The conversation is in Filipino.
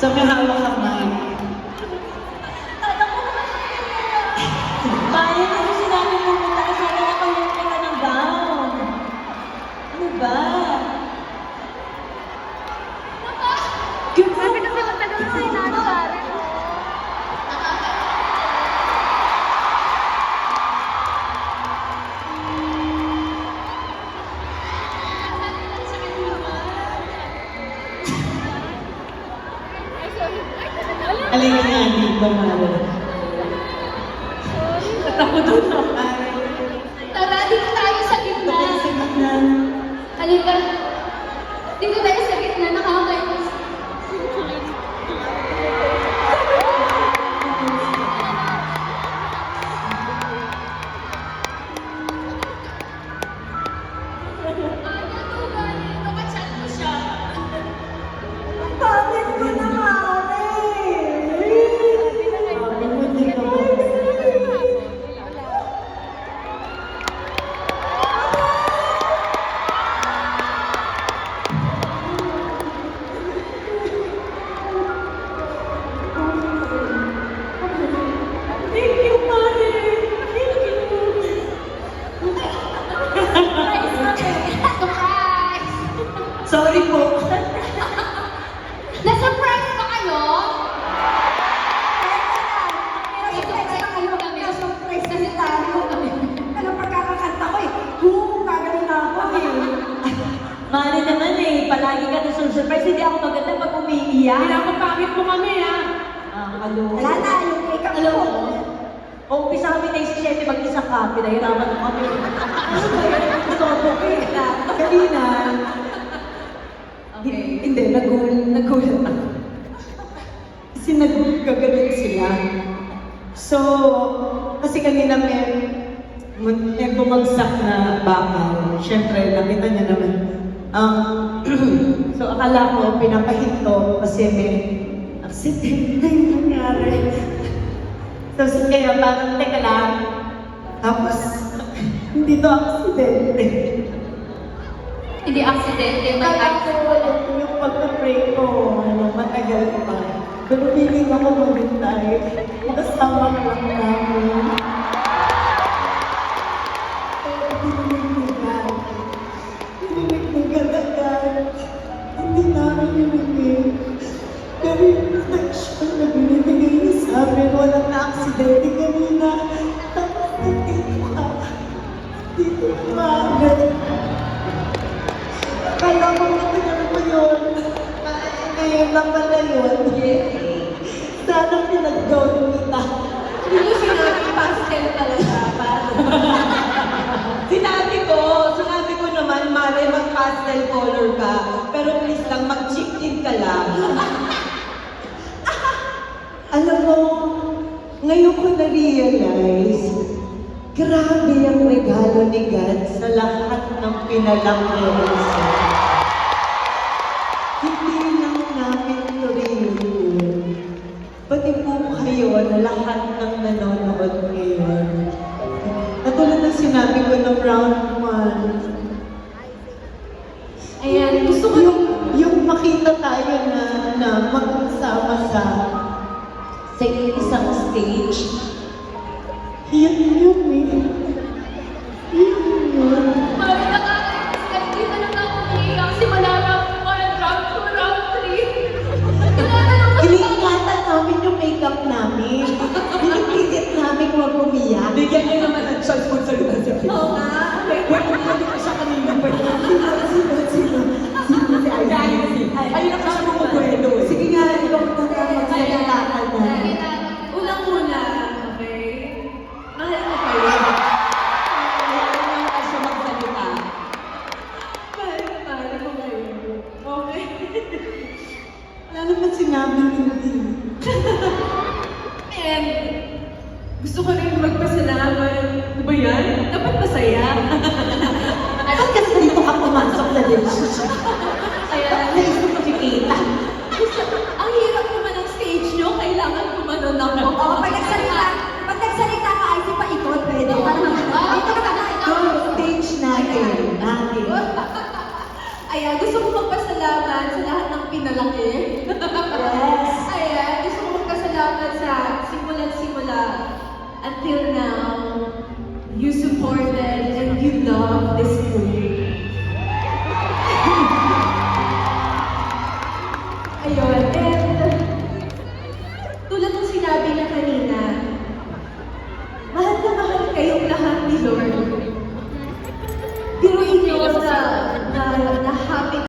So, may hawak kang mic. Bayan mo sinabi mo punta ka sana nakawin ka ng gown. Ano ba? Sabi kasi matagal na sinasabi mo. Halika nga dito, Maro. Ako doon na. Tara, dito tayo sa gitna. Sa gitna. Halika. Dito tayo sa gitna, nakakainis. Bakit ko naman Thank you, Mare. Thank you. Surprise! Sorry po. Na-surprise ba kayo? Na-surprise kayo kami. Surprise kasi tayo. Ano pagkakakanta ko eh. Gagaling na ako eh. Mari naman eh, palagi ka na-surprise. Hindi ako maganda pag umiiyak. Pinapapangit mo kami ha. Hello. Wala na, yung make up mo. O, umpisa kami na 17, mag-isa ka. Pinahirapan mo kami. Ano ba yun? Gusto ko po eh. Kanina. Okay. Hindi, nagulat ako. Kasi nagagalit sila. So, kasi kanina may bumagsak na bakal. Siyempre, nakita niya naman. So, akala ko, pinapahinto kasi may accident na yung nangyari. So, kaya parang, teka lang. Tapos, hindi to aksidente. Hindi aksidente, may accident. Yung pagka-pray ko, matagal pa. Pero feeling ako mag-intay. Makasama ka lang namin. Pero pinimignigan. Pinimignigan agad. Hindi namin yunigin. Pero yung protection na binibigay niya sa amin, walang na-aksidente kanina. Tapos nandito ka. Dito ka maagad. Kala ko matagal mo yun. Ngayon lang pala yun. Sana pinag-gown kita. Hindi ko sinabi pastel talaga. Sinabi ko naman, Mare, mag-pastel color ka. Pero please lang, mag-chicken ka lang. Alam mo, ngayon ko na-realize, grabe ang regalo ni God sa lahat ng pinalangin. Hindi lang namin ito rin. Pati po kayo na lahat ng nanonood ngayon. Katulad ng sinabi ko ng round 1. Ayan, gusto ko Yung makita tayo na magkasama sa isang stage. Yun eh. Yun. Mari nakakainis kasi dito lang ako umiiyak kasi malala ko round 2, round 3. Iningatan namin yung makeup namin. Pinipilit namin huwag umiyak. Bigyan niyo naman ng chance kung salita siya. Oo nga. Wait, hindi ko siya kanina. Sino? Si Aileen. Ayun ako siya bumubuelo. Sige nga, ikaw magsalita ka na. Unang-una, okay? Mahal ko kayo. Ayaw na siya magsalita. Mahal ko kayo. Okay? Wala naman sinabi hindi. And gusto ko rin magpasalamat. Ano ba yan? Dapat masaya. Bakit kasi dito ka pumasok sa relationship? Kaya, Naisip ko si Kita. ang hirap naman ng stage nyo. Kailangan kumanon ako. Oo, pag nagsalita ka, ay si paikot, pwede. Dito ka na ikaw. Stage natin. Ayan, gusto ko magpasalamat sa lahat ng pinalaki. Yes. until now, you supported and you love this movie.